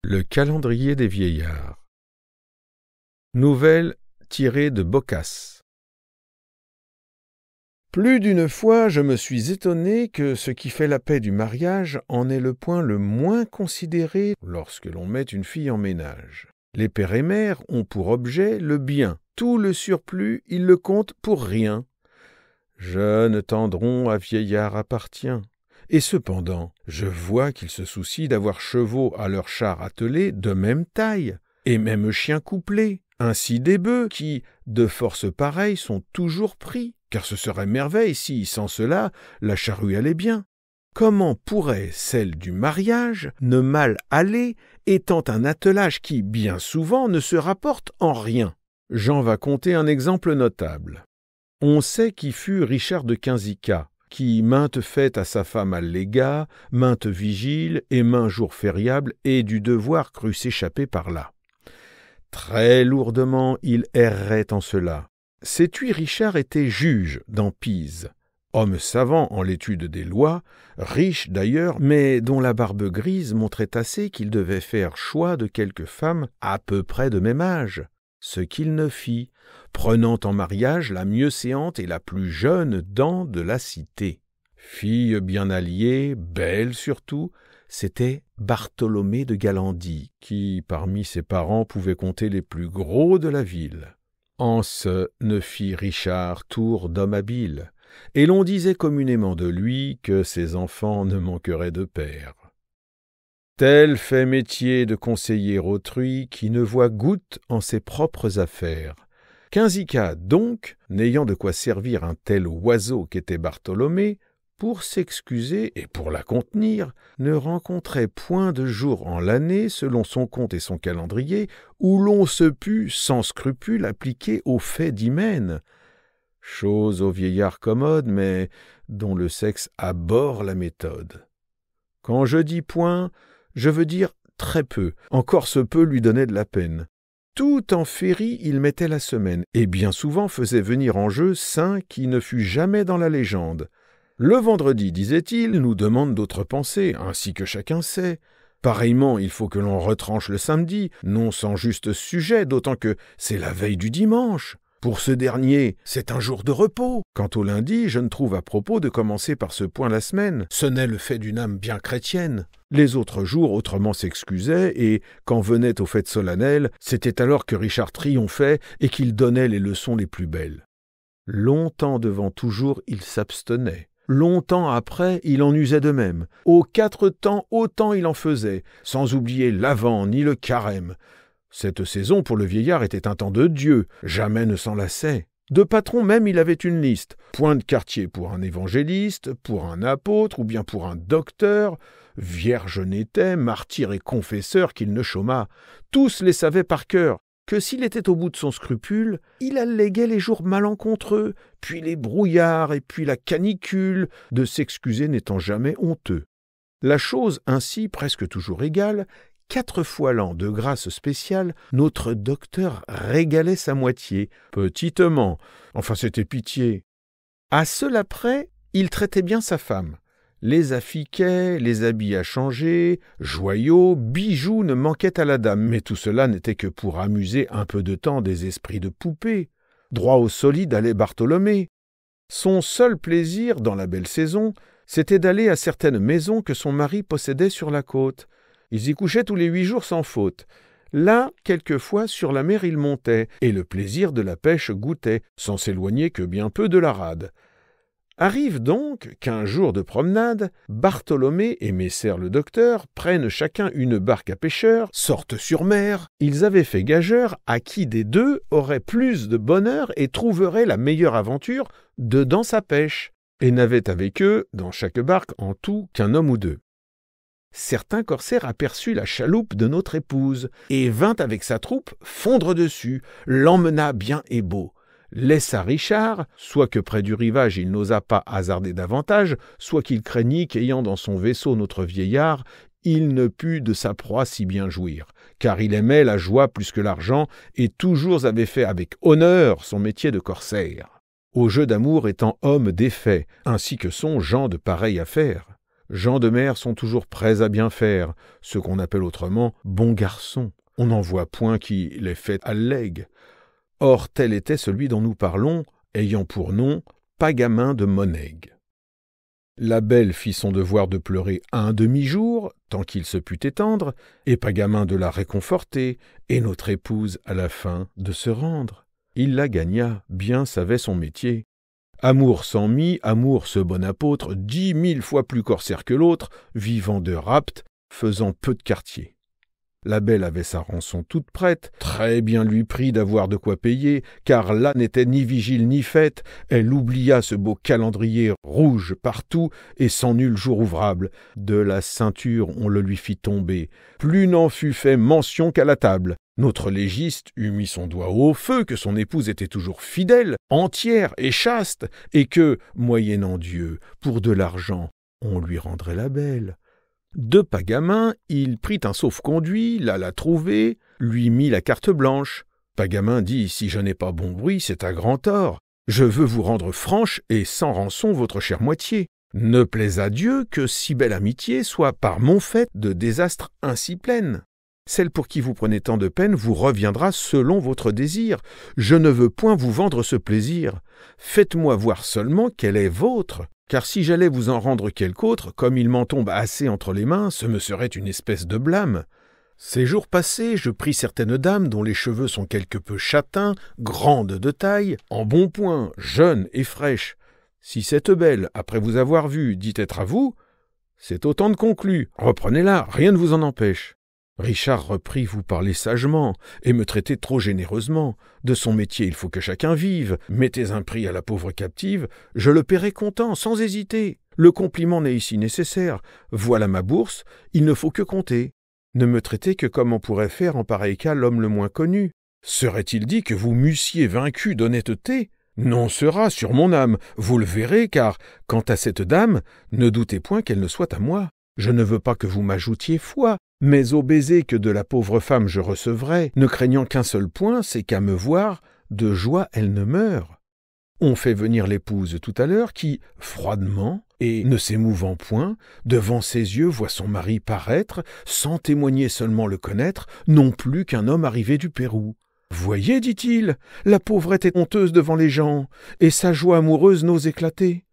Le calendrier des vieillards. Nouvelle tirée de Boccace. Plus d'une fois, je me suis étonné que ce qui fait la paix du mariage en est le point le moins considéré lorsque l'on met une fille en ménage. Les pères et mères ont pour objet le bien. Tout le surplus, ils le comptent pour rien. Jeune tendron à vieillard appartient. Et cependant, je vois qu'ils se soucient d'avoir chevaux à leur char attelé de même taille, et même chiens couplés, ainsi des bœufs qui, de force pareille, sont toujours pris, car ce serait merveille si, sans cela, la charrue allait bien. Comment pourrait celle du mariage ne mal aller, étant un attelage qui, bien souvent, ne se rapporte en rien? J'en vas conter un exemple notable. On sait qui fut Richard de Quinzica, qui maintes fêtes à sa femme alléga, maintes vigiles et maints jours fériables, et du devoir crut s'échapper par là. Très lourdement il errait en cela. Sais-tu, Richard était juge dans Pise, homme savant en l'étude des lois, riche d'ailleurs, mais dont la barbe grise montrait assez qu'il devait faire choix de quelques femmes à peu près de même âge, ce qu'il ne fit, prenant en mariage la mieux séante et la plus jeune dent de la cité. Fille bien alliée, belle surtout, c'était Bartholomé de Galandie, qui, parmi ses parents, pouvait compter les plus gros de la ville. En ce ne fit Richard tour d'homme habile, et l'on disait communément de lui que ses enfants ne manqueraient de père. Tel fait métier de conseiller autrui qui ne voit goutte en ses propres affaires. Quinzica, donc, n'ayant de quoi servir un tel oiseau qu'était Bartholomé, pour s'excuser et pour la contenir, ne rencontrait point de jour en l'année, selon son compte et son calendrier, où l'on se pût, sans scrupule, appliquer aux faits d'hymen. Chose au vieillard commode, mais dont le sexe abhorre la méthode. Quand je dis point, je veux dire très peu, encore ce peu lui donnait de la peine. Tout en féerie il mettait la semaine, et bien souvent faisait venir en jeu saint qui ne fut jamais dans la légende. Le vendredi, disait-il, nous demande d'autres pensées, ainsi que chacun sait. Pareillement, il faut que l'on retranche le samedi, non sans juste sujet, d'autant que c'est la veille du dimanche. Pour ce dernier, c'est un jour de repos. Quant au lundi, je ne trouve à propos de commencer par ce point la semaine. Ce n'est le fait d'une âme bien chrétienne. Les autres jours autrement s'excusaient, et, quand venaient aux fêtes solennelles, c'était alors que Richard triomphait et qu'il donnait les leçons les plus belles. Longtemps devant toujours, il s'abstenait. Longtemps après, il en usait de même. Aux 4 temps, autant il en faisait, sans oublier l'Avent ni le Carême. Cette saison, pour le vieillard, était un temps de Dieu, jamais ne s'en lassait. De patron même, il avait une liste. Point de quartier pour un évangéliste, pour un apôtre ou bien pour un docteur. Vierge n'était, martyr et confesseur qu'il ne chôma. Tous les savaient par cœur, que s'il était au bout de son scrupule, il alléguait les jours malencontreux, puis les brouillards et puis la canicule, de s'excuser n'étant jamais honteux. La chose ainsi, presque toujours égale, 4 fois l'an de grâce spéciale, notre docteur régalait sa moitié, petitement, enfin c'était pitié. À cela près, il traitait bien sa femme. Les affiquait, les habits à changer, joyaux, bijoux ne manquaient à la dame, mais tout cela n'était que pour amuser un peu de temps des esprits de poupée. Droit au solide allait Bartholomé. Son seul plaisir, dans la belle saison, c'était d'aller à certaines maisons que son mari possédait sur la côte. Ils y couchaient tous les 8 jours sans faute. Là, quelquefois, sur la mer il montait, et le plaisir de la pêche goûtait, sans s'éloigner que bien peu de la rade. Arrive donc qu'un jour de promenade, Bartholomé et Messer le docteur prennent chacun une barque à pêcheurs, sortent sur mer. Ils avaient fait gageur à qui des deux aurait plus de bonheur et trouverait la meilleure aventure dedans sa pêche, et n'avaient avec eux, dans chaque barque en tout, qu'un homme ou 2. Certain corsaire aperçut la chaloupe de notre épouse, et vint avec sa troupe fondre dessus, l'emmena bien et beau. Laissa Richard, soit que près du rivage il n'osa pas hasarder davantage, soit qu'il craignit qu'ayant dans son vaisseau notre vieillard, il ne pût de sa proie si bien jouir, car il aimait la joie plus que l'argent, et toujours avait fait avec honneur son métier de corsaire. Au jeu d'amour étant homme d'effet, ainsi que sont gens de pareille affaire. gens de mer sont toujours prêts à bien faire, ce qu'on appelle autrement bons garçons. On n'en voit point qui les fait allègue. Or tel était celui dont nous parlons, ayant pour nom Pagamin de Monègue. La belle fit son devoir de pleurer un demi-jour, tant qu'il se put étendre, et Pagamin de la réconforter, et notre épouse à la fin de se rendre. Il la gagna, bien savait son métier. Amour s'en mit, Amour ce bon apôtre, 10 000 fois plus corsaire que l'autre, vivant de rapt, faisant peu de quartier. La belle avait sa rançon toute prête, très bien lui prit d'avoir de quoi payer, car là n'était ni vigile ni fête, elle oublia ce beau calendrier rouge partout et sans nul jour ouvrable. De la ceinture on le lui fit tomber, plus n'en fut fait mention qu'à la table. Notre légiste eût mis son doigt au feu que son épouse était toujours fidèle, entière et chaste, et que, moyennant Dieu, pour de l'argent, on lui rendrait la belle. De Pagamin, il prit un sauf-conduit, l'alla trouver, lui mit la carte blanche. Pagamin dit « Si je n'ai pas bon bruit, c'est à grand tort. Je veux vous rendre franche et sans rançon votre chère moitié. Ne plaise à Dieu que si belle amitié soit par mon fait de désastres ainsi pleine. Celle pour qui vous prenez tant de peine vous reviendra selon votre désir. Je ne veux point vous vendre ce plaisir. Faites-moi voir seulement qu'elle est vôtre. Car si j'allais vous en rendre quelque autre, comme il m'en tombe assez entre les mains, ce me serait une espèce de blâme. Ces jours passés, je pris certaine dame dont les cheveux sont quelque peu châtains, grande de taille, en bon point, jeune et fraîche. Si cette belle, après vous avoir vu, dit être à vous, c'est autant de conclu. Reprenez-la, rien ne vous en empêche. Richard reprit « Vous parlez sagement, et me traitez trop généreusement. De son métier, il faut que chacun vive. Mettez un prix à la pauvre captive, je le paierai content, sans hésiter. Le compliment n'est ici nécessaire. Voilà ma bourse, il ne faut que compter. Ne me traitez que comme on pourrait faire en pareil cas l'homme le moins connu. Serait-il dit que vous m'eussiez vaincu d'honnêteté ? Non sera, sur mon âme, vous le verrez, car, quant à cette dame, ne doutez point qu'elle ne soit à moi. Je ne veux pas que vous m'ajoutiez foi, mais au baiser que de la pauvre femme je recevrai, ne craignant qu'un seul point, c'est qu'à me voir, de joie elle ne meure. On fait venir l'épouse tout à l'heure qui, froidement, et ne s'émouvant point, devant ses yeux voit son mari paraître, sans témoigner seulement le connaître, non plus qu'un homme arrivé du Pérou. « Voyez, dit-il, la pauvrette est honteuse devant les gens, et sa joie amoureuse n'ose éclater.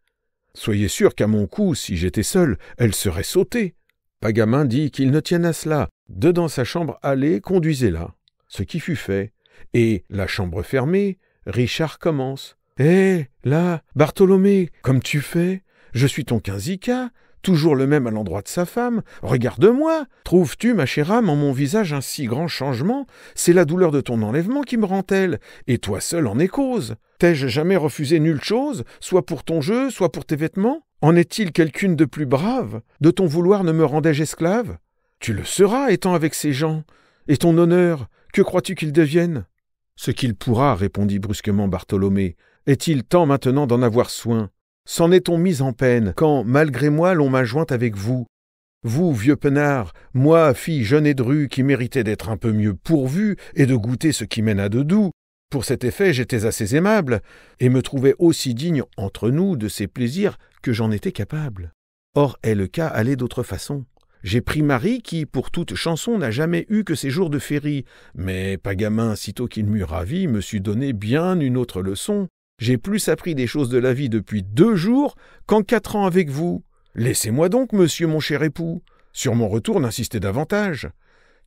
Soyez sûr qu'à mon cou, si j'étais seul, elle serait sautée. » Pagamin dit qu'il ne tienne à cela. Dedans sa chambre, allez, conduisez-la. Ce qui fut fait. Et, la chambre fermée, Richard commence. « Hé, là, Bartholomé, comme tu fais, je suis ton quinzica, toujours le même à l'endroit de sa femme. Regarde-moi, trouves-tu, ma chère âme, en mon visage un si grand changement? C'est la douleur de ton enlèvement qui me rend telle, et toi seul en es cause. T'ai-je jamais refusé nulle chose, soit pour ton jeu, soit pour tes vêtements? En est-il quelqu'une de plus brave? De ton vouloir ne me rendais-je esclave? Tu le seras, étant avec ces gens. Et ton honneur, que crois-tu qu'il devienne? » « Ce qu'il pourra, répondit brusquement Bartholomé. Est-il temps maintenant d'en avoir soin? S'en est-on mis en peine, quand, malgré moi, l'on m'a jointe avec vous? Vous, vieux peinard, moi, fille jeune et drue, qui méritais d'être un peu mieux pourvue et de goûter ce qui mène à de doux. Pour cet effet, j'étais assez aimable, et me trouvais aussi digne, entre nous, de ces plaisirs que j'en étais capable. Or est le cas allé d'autre façon. J'ai pris Marie qui, pour toute chanson, n'a jamais eu que ses jours de féerie, mais Pagamin, sitôt qu'il m'eut ravi, me sut donner bien une autre leçon. J'ai plus appris des choses de la vie depuis 2 jours qu'en 4 ans avec vous. Laissez-moi donc, monsieur mon cher époux, sur mon retour n'insister davantage.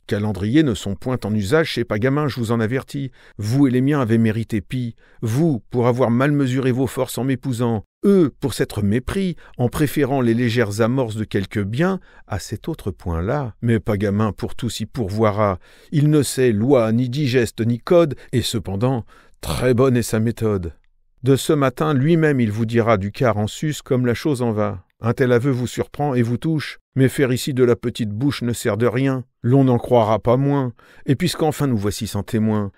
Calendriers ne sont point en usage chez Pagamin, je vous en avertis. Vous et les miens avez mérité pis. Vous, pour avoir mal mesuré vos forces en m'épousant. Eux, pour s'être mépris, en préférant les légères amorces de quelques biens à cet autre point-là. Mais Pagamin pour tout s'y pourvoira. Il ne sait loi, ni digeste, ni code, et cependant, très bonne est sa méthode. De ce matin, lui-même il vous dira du quart en sus comme la chose en va. Un tel aveu vous surprend et vous touche, mais faire ici de la petite bouche ne sert de rien. L'on n'en croira pas moins. Et puisqu'enfin nous voici sans témoin,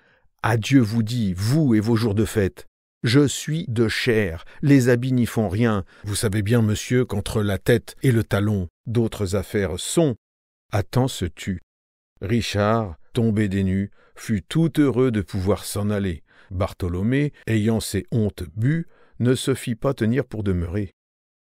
adieu vous dit, vous et vos jours de fête. Je suis de chair, les habits n'y font rien. Vous savez bien, monsieur, qu'entre la tête et le talon, d'autres affaires sont. Attends se tut. Richard, tombé des nues, fut tout heureux de pouvoir s'en aller. Bartholomé, ayant ses hontes bues, ne se fit pas tenir pour demeurer.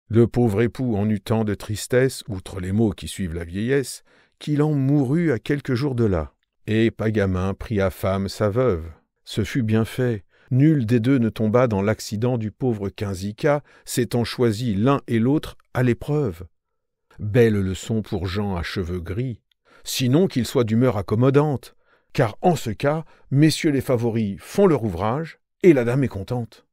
Le pauvre époux en eut tant de tristesse, outre les maux qui suivent la vieillesse, qu'il en mourut à quelques jours de là. Et Pagamin prit à femme sa veuve. Ce fut bien fait. Nul des deux ne tomba dans l'accident du pauvre Quinzica, s'étant choisi l'un et l'autre à l'épreuve. Belle leçon pour Jean à cheveux gris, sinon qu'il soit d'humeur accommodante, car en ce cas, messieurs les favoris font leur ouvrage, et la dame est contente.